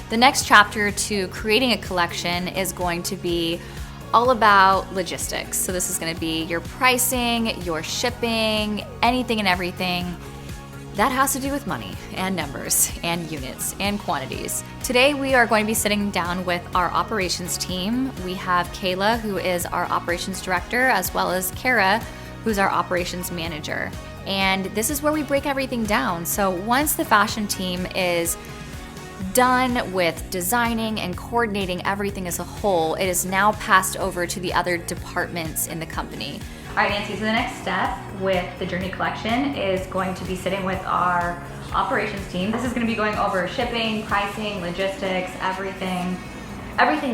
The next chapter to creating a collection is going to be all about logistics. So this is going to be your pricing, your shipping, anything and everything that has to do with money and numbers and units and quantities. Today we are going to be sitting down with our operations team. We have Kayla, who is our operations director, as well as Kara, who's our operations manager. And this is where we break everything down. So once the fashion team is done with designing and coordinating everything as a whole, it is now passed over to the other departments in the company. All right, Nancy, so the next step with the Journey collection is going to be sitting with our operations team. This is going to be going over shipping, pricing, logistics, everything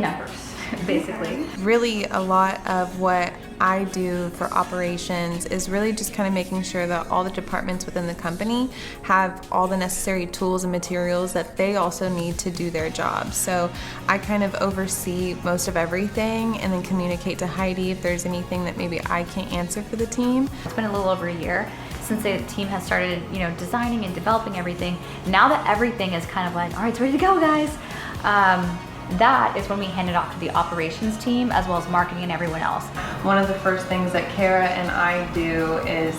numbers, basically. Really, a lot of what I do for operations is really just kind of making sure that all the departments within the company have all the necessary tools and materials that they also need to do their job. So I kind of oversee most of everything and then communicate to Heidi if there's anything that maybe I can't answer for the team. It's been a little over a year since the team has started, designing and developing everything. Now that everything is kind of like, all right, it's ready to go, guys. That is when we hand it off to the operations team as well as marketing and everyone else. One of the first things that Kara and I do is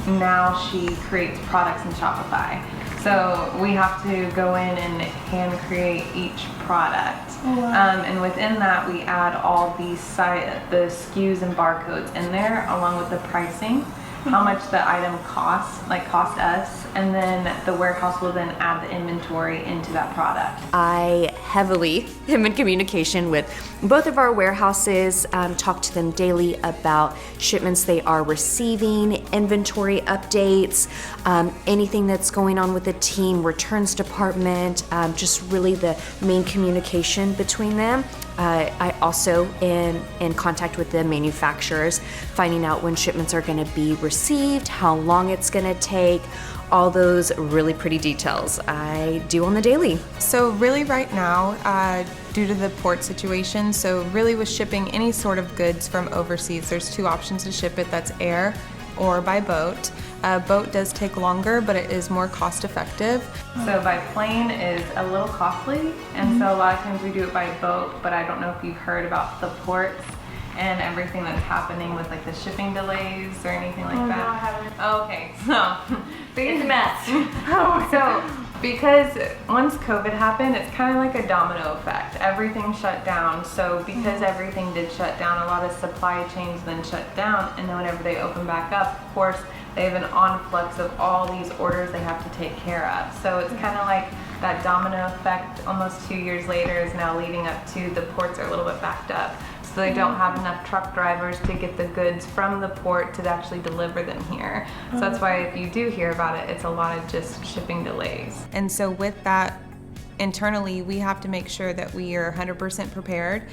now she creates products in Shopify. So we have to go in and hand create each product. Oh, wow. And within that we add all the SKUs and barcodes in there along with the pricing. How much the item cost us, and then the warehouse will then add the inventory into that product. I heavily am in communication with both of our warehouses, talk to them daily about shipments they are receiving, inventory updates, anything that's going on with the team, returns department, just really the main communication between them. I also in contact with the manufacturers, finding out when shipments are going to be received, how long it's going to take, all those really pretty details I do on the daily. So really right now, due to the port situation, so really with shipping any sort of goods from overseas, there's two options to ship it. That's air or by boat. Boat does take longer, but it is more cost effective. So by plane is a little costly, and so a lot of times we do it by boat, but I don't know if you've heard about the ports and everything that's happening with like the shipping delays or anything like that. No, I haven't. Oh, okay, so It's a mess. So because once COVID happened, it's kind of like a domino effect. Everything shut down. So because everything did shut down, a lot of supply chains then shut down, and then whenever they open back up, of course, they have an influx of all these orders they have to take care of. So it's kind of like that domino effect almost 2 years later is now leading up to the ports are a little bit backed up. So they don't have enough truck drivers to get the goods from the port to actually deliver them here. So that's why if you do hear about it, it's a lot of just shipping delays. And so with that, internally, we have to make sure that we are 100% prepared.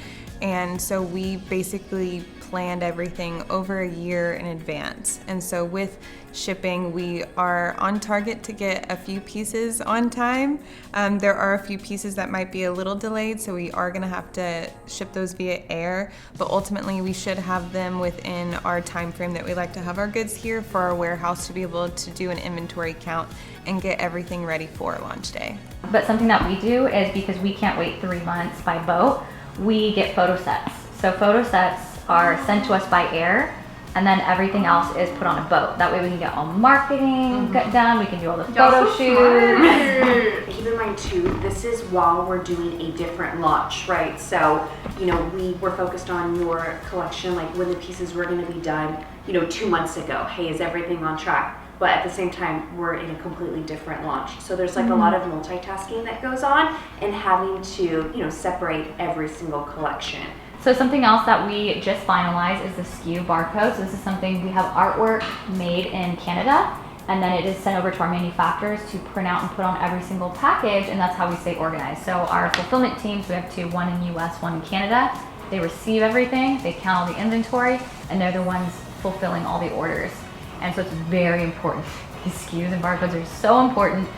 And so we basically planned everything over a year in advance. And so with shipping, we are on target to get a few pieces on time. There are a few pieces that might be a little delayed, so we are gonna have to ship those via air, but ultimately we should have them within our time frame that we like to have our goods here for our warehouse to be able to do an inventory count and get everything ready for launch day. But something that we do is, because we can't wait 3 months by boat, we get photo sets. So photo sets are sent to us by air, and then everything else is put on a boat. That way we can get all marketing done, we can do all the photo shoots. Keep in mind too, this is while we're doing a different launch, right? So, we were focused on your collection, like when the pieces were gonna be done, 2 months ago. Hey, is everything on track? But at the same time, we're in a completely different launch. So there's like a lot of multitasking that goes on and having to, separate every single collection. So something else that we just finalized is the SKU barcode. So this is something, we have artwork made in Canada, and then it is sent over to our manufacturers to print out and put on every single package, and that's how we stay organized. So our fulfillment teams, we have two, one in US, one in Canada. They receive everything, they count all the inventory, and they're the ones fulfilling all the orders. And so it's very important. These SKUs and barcodes are so important.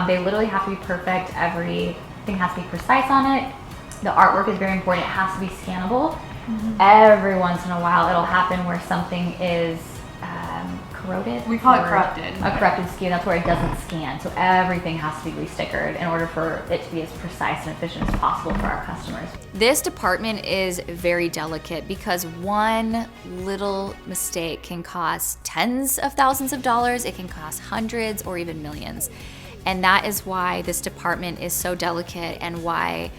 They literally have to be perfect. Everything has to be precise on it. The artwork is very important. It has to be scannable. Every once in a while, it'll happen where something is corroded? We call it corrupted. A corrupted SKU, that's where it doesn't scan. So everything has to be restickered in order for it to be as precise and efficient as possible for our customers. This department is very delicate because one little mistake can cost tens of thousands of dollars. It can cost hundreds or even millions. And that is why this department is so delicate and why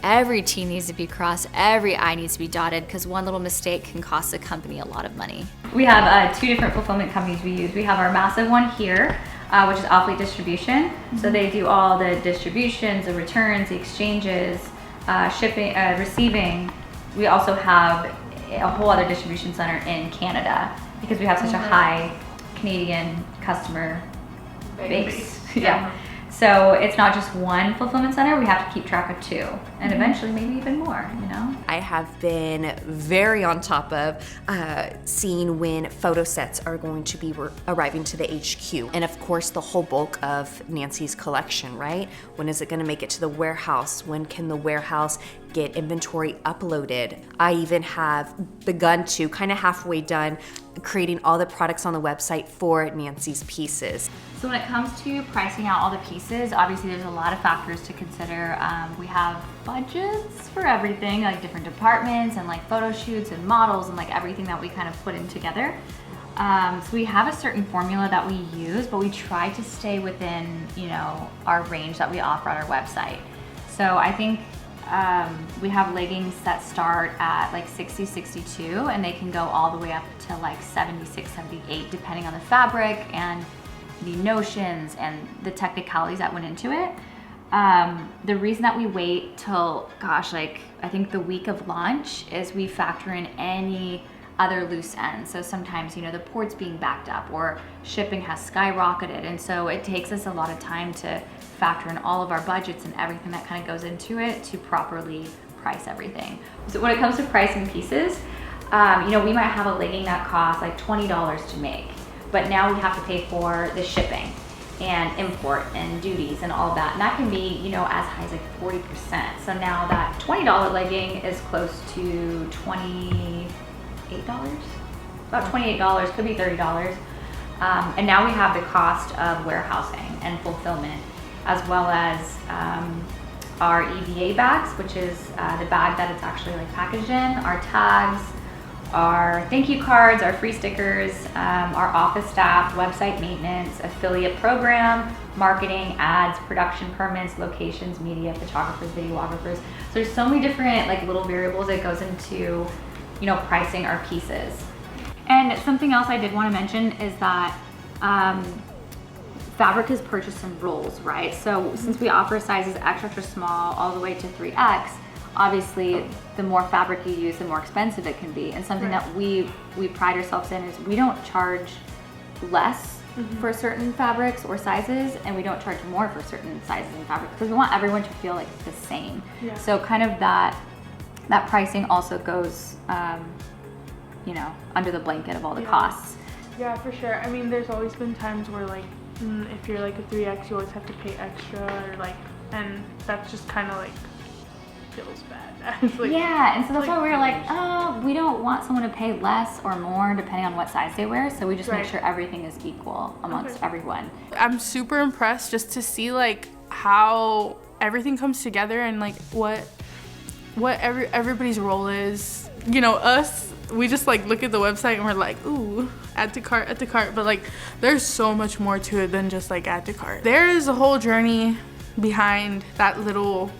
every T needs to be crossed, every I needs to be dotted, because one little mistake can cost the company a lot of money. We have 2 different fulfillment companies we use. We have our massive one here, which is Off-Fleet Distribution. So they do all the distributions, the returns, the exchanges, shipping, receiving. We also have a whole other distribution center in Canada because we have such a high Canadian customer base. Yeah. So it's not just one fulfillment center, we have to keep track of 2 and eventually maybe even more, you know? I have been very on top of seeing when photo sets are going to be arriving to the HQ. And of course, the whole bulk of Nancy's collection, right? When is it gonna make it to the warehouse? When can the warehouse get inventory uploaded? I even have begun to, kind of halfway done, creating all the products on the website for Nancy's pieces. So when it comes to pricing out all the pieces, obviously there's a lot of factors to consider. We have budgets for everything, like different departments and like photo shoots and models and like everything that we kind of put in together. So we have a certain formula that we use, but we try to stay within, you know, our range that we offer on our website. So I think we have leggings that start at like 60, 62, and they can go all the way up to like 76, 78, depending on the fabric and the notions and the technicalities that went into it. The reason that we wait till, gosh, like I think the week of launch is we factor in any other loose ends. So sometimes, you know, the port's being backed up or shipping has skyrocketed. And so it takes us a lot of time to factor in all of our budgets and everything that kind of goes into it to properly price everything. So when it comes to pricing pieces, you know, we might have a legging that costs like $20 to make, but now we have to pay for the shipping and import and duties and all of that. And that can be, you know, as high as like 40%. So now that $20 legging is close to $28, about $28, could be $30. And now we have the cost of warehousing and fulfillment, as well as our EVA bags, which is the bag that it's actually like packaged in, our tags, our thank you cards, our free stickers, our office staff, website maintenance, affiliate program, marketing, ads, production permits, locations, media, photographers, videographers. So there's so many different like little variables that goes into, you know, pricing our pieces. And something else I did want to mention is that fabric is purchased in rolls, right? So since we offer sizes extra small all the way to 3X, obviously the more fabric you use, the more expensive it can be. And something that we pride ourselves in is we don't charge less for certain fabrics or sizes, and we don't charge more for certain sizes and fabrics because we want everyone to feel like the same. Yeah. So kind of that pricing also goes, you know, under the blanket of all the costs. Yeah, for sure. I mean, there's always been times where like, if you're like a 3X, you always have to pay extra, or like, and that's just kind of like feels bad. Like, yeah, and so that's why we were like, oh, we don't want someone to pay less or more depending on what size they wear, so we just make sure everything is equal amongst everyone. I'm super impressed just to see like how everything comes together and like what everybody's role is. You know, us, we just like look at the website and we're like, ooh, add to cart, but like there's so much more to it than just like add to cart. There is a whole journey behind that little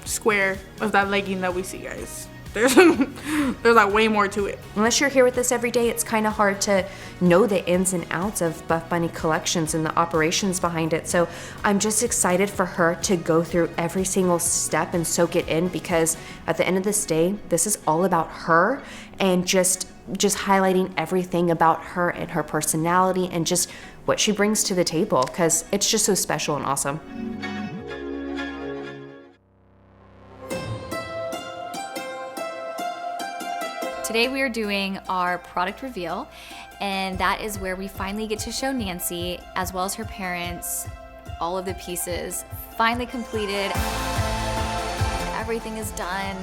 square of that legging that we see, guys. There's like way more to it. Unless you're here with us every day, it's kind of hard to know the ins and outs of Buff Bunny Collections and the operations behind it. So I'm just excited for her to go through every single step and soak it in, because at the end of this day, this is all about her and just highlighting everything about her and her personality and just what she brings to the table, because it's just so special and awesome. Today we are doing our product reveal, and that is where we finally get to show Nancy, as well as her parents, all of the pieces finally completed. Everything is done.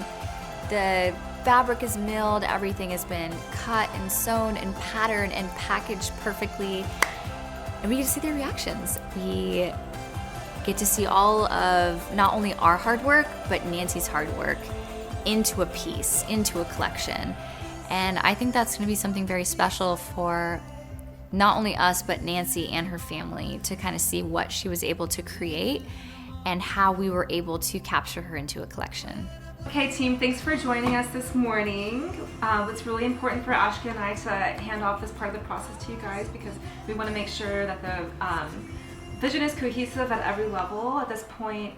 The fabric is milled, everything has been cut and sewn and patterned and packaged perfectly. And we get to see their reactions. We get to see all of not only our hard work, but Nancy's hard work into a piece, into a collection. And I think that's gonna be something very special for not only us, but Nancy and her family to kind of see what she was able to create and how we were able to capture her into a collection. Okay team, thanks for joining us this morning. It's really important for Ashka and I to hand off this part of the process to you guys because we want to make sure that the vision is cohesive at every level. At this point,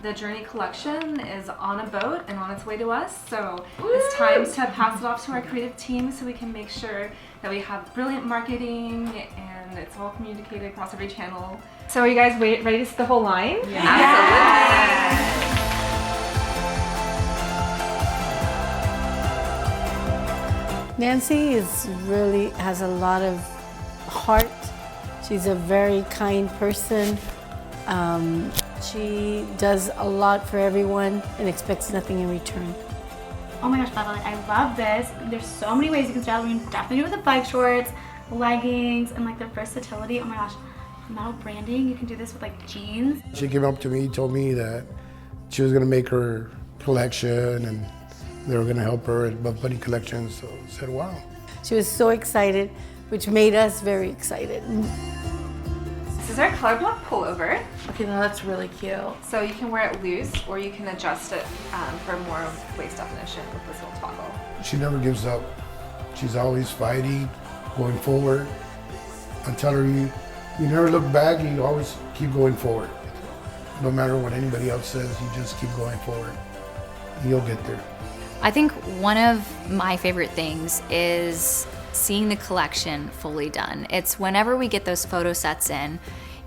the Journey collection is on a boat and on its way to us. So it's time to pass it off to our creative team so we can make sure that we have brilliant marketing and it's all communicated across every channel. So are you guys ready to see the whole line? Yeah. Absolutely. Nancy has a lot of heart. She's a very kind person. She does a lot for everyone and expects nothing in return. Oh my gosh, Bella, I love this. There's so many ways you can style it. We can definitely do it with the bike shorts, leggings, and like the versatility. Oh my gosh, metal branding. You can do this with like jeans. She came up to me, told me that she was gonna make her collection and they were gonna help her at Buff Buddy Collections. So I said, wow. She was so excited, which made us very excited. This is our color block pullover. Okay, now that's really cute. So you can wear it loose or you can adjust it for more waist definition with this little toggle. She never gives up. She's always fighting, going forward. I tell her, you never look back, you always keep going forward. No matter what anybody else says, you just keep going forward. You'll get there. I think one of my favorite things is seeing the collection fully done. It's whenever we get those photo sets in,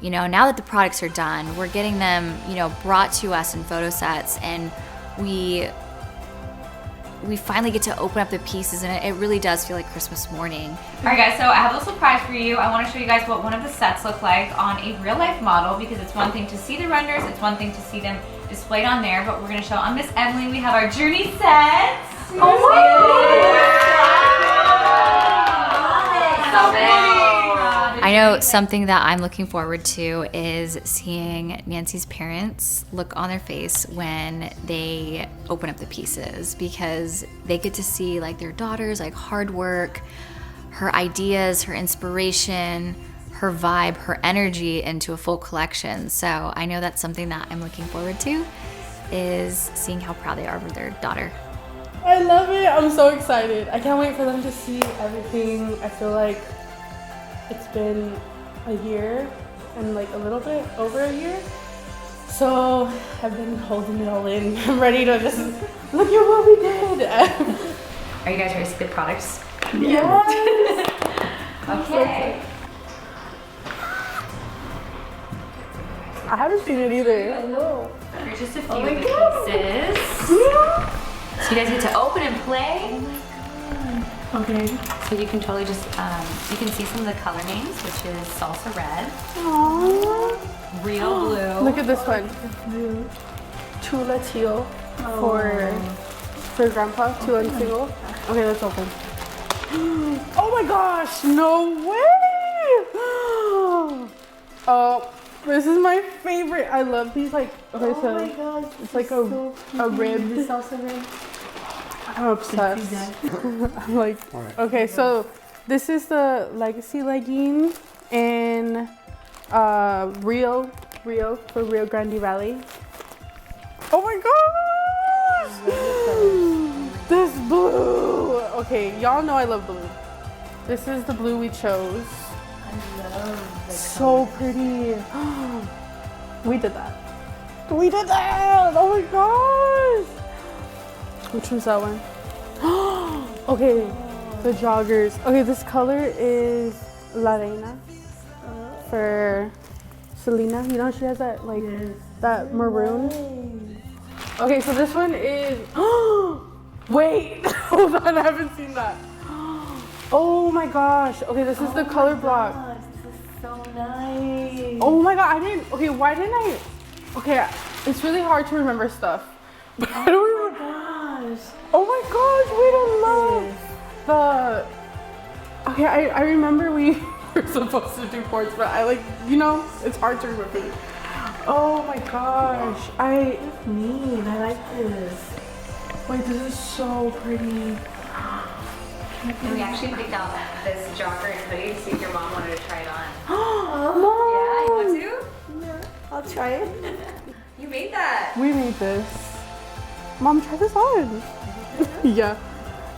now that the products are done, we're getting them, brought to us in photo sets, and we finally get to open up the pieces, and it really does feel like Christmas morning. All right guys, so I have a little surprise for you. I want to show you guys what one of the sets look like on a real life model, because it's one thing to see the renders, it's one thing to see them displayed on there, but we're going to show on Miss Emily, we have our Journey sets. Oh I know something that I'm looking forward to is seeing Nancy's parents look on their face when they open up the pieces, because they get to see like their daughter's like hard work, her ideas, her inspiration, her vibe, her energy into a full collection. So I know that's something that I'm looking forward to, is seeing how proud they are of their daughter. I love it. I'm so excited. I can't wait for them to see everything. I feel like it's been a year and like a little bit over a year. So I've been holding it all in. I'm ready to just look at what we did. Are you guys ready to see the products? Yes. Okay. I haven't seen it either. I know. Here's just a few of the pieces. Yeah. So you guys get to open and play. Okay. So you can totally just, you can see some of the color names, which is Salsa Red, Aww. Real Blue. Look at this one. Chula Teal for Grandpa, 2 and single. Okay, let's open. Oh my gosh, no way! Oh, this is my favorite. I love these okay, Oh so my gosh, it's like a rib. The salsa rib. I'm obsessed. I'm like, okay, so this is the Legacy legging in Rio for Rio Grande Valley. Oh my gosh! This blue. Okay, y'all know I love blue. This is the blue we chose. I love this. So pretty. We did that. We did that! Oh my gosh! Which one's that one? Okay, the joggers. Okay, this color is La Reina for Selena. You know she has that that maroon. Okay, so this one is. Wait, hold on, I haven't seen that. Oh my gosh. Okay, this is the color block. Gosh, this is so nice. Oh my god, okay, why didn't I? Okay, it's really hard to remember stuff. But I don't remember. $10. Oh my gosh, wait, I love the. Okay, I remember we were supposed to do ports, but I like, it's hard to remember. Oh my gosh, It's mean. I like this. wait, this is so pretty. And we actually picked out this jogger and hoodie to see if your mom wanted to try it on. Oh, Yeah, you want to? yeah, I'll try it. You made that. We made this. Mom, try this on. Yeah,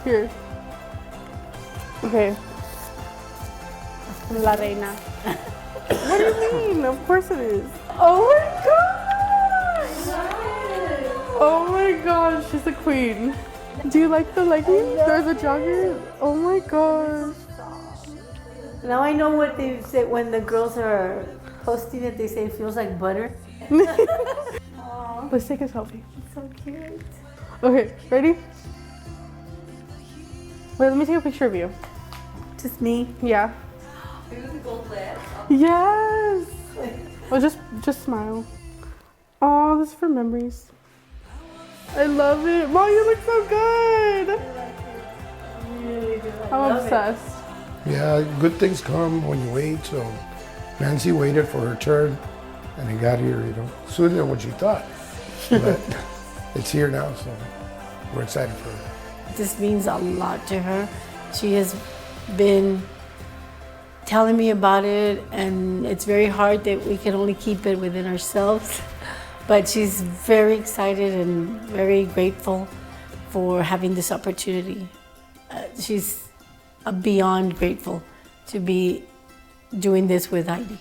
here. Okay. La reina. What do you mean? Of course it is. Oh my gosh! Oh my gosh, she's the queen. Do you like the leggings? There's a jogger. Oh my gosh. Now I know what they say when the girls are posting it. They say it feels like butter. Let's take a selfie. It's so cute. Okay, ready? Wait, let me take a picture of you. Just me. Yeah. Maybe with the gold lip. Yes. Oh, just smile. Oh, this is for memories. I love it. Mom, you look so good. Really good. I'm obsessed. Yeah, good things come when you wait. So Nancy waited for her turn, and it got here, sooner than what she thought. But it's here now, so we're excited for her. This means a lot to her. She has been telling me about it, and it's very hard that we can only keep it within ourselves. But she's very excited and very grateful for having this opportunity. She's beyond grateful to be doing this with Heidi.